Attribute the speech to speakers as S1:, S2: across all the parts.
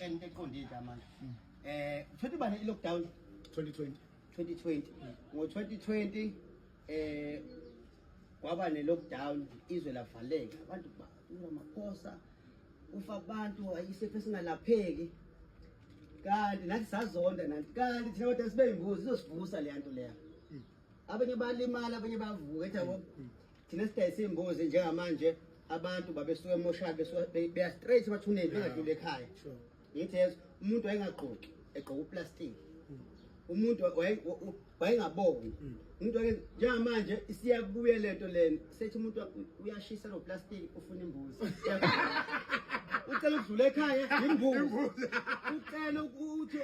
S1: ente eqondile manje futhi bani i-lockdown 2020 ngo-2020 kwaba ne-lockdown izwe lavaleka abantu amaphosa ufa abantu ayisepho esingalapheki kanti nathi sazonda nathi kanti thina kodwa sibe yimbuzi izosivusa le nto leyo abanye balimala abanye bavuka ethi yabo thina sidayisa imbuzi njengamanje abantu babesuka emoshaka besuka beya straight bathuneni bengadlula ekhaya yithi umuntu wayengagqoki egqoka uplastic umuntu wayengaboni umuntu njengamanje isiyabuye lento lena sethi umuntu uyashisa lo plastic ufuna imbuzi ucela ukudlula ekhaya imbuzi ucela ukuthi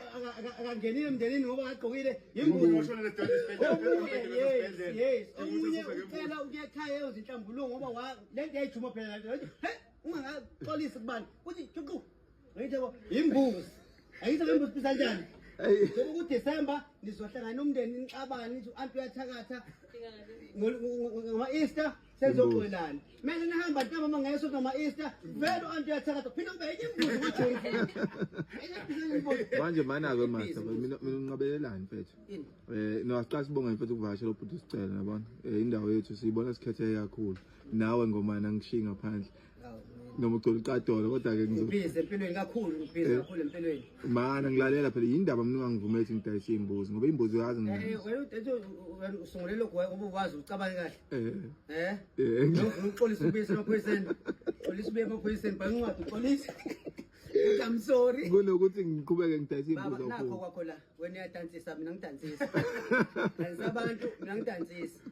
S1: akangenile emndenini ngoba agqokile imbuzi yes omunye ucela ukuya ekhaya eyozinhlambuluko ngoba lento yayijuma phela ungakaxolisi kubani uthi juqu ngiyithe imbuzi ayithe imbuzi bisanjani ngoba kuDecember nizohlangana nomndeni nixabane nithi anti uyathakatha ngoma-Easter sezoxolana mele nihamba ntamba mangayeso ngama-Easter vele anti uyathakatha phela ube enye imbuzi
S2: manje mana-ke masa mina unqabelelani mfethu nasiqala sibonga mfethu ukuvakashela ubhuti isicelo yabona indawo yethu siyibona sikhetheke kakhulu nawe ngomana ngishiyi ngaphandle noma ucela ucadolo kodwa-ke
S1: ngibhizi empilweni kakhulu empilweni
S2: mana ngilalela phela yindaba mina ungangivumeli ukuthi ngidayise iy'mbuzi ngoba iy'mbuzi uyazi
S1: usungulele ngoba ukwazi ucabange kahle ngixolisa ubisi emaphoyiseni xolisa ubuye emaphoyiseni bangincwadi uxolisa I'm sorry
S2: kunokuthi ngiqhubeke ngidayise iy'mbuzi
S1: nakho kwakho la wena uyadansisa mina ngidansisa abantu mina ngidansisa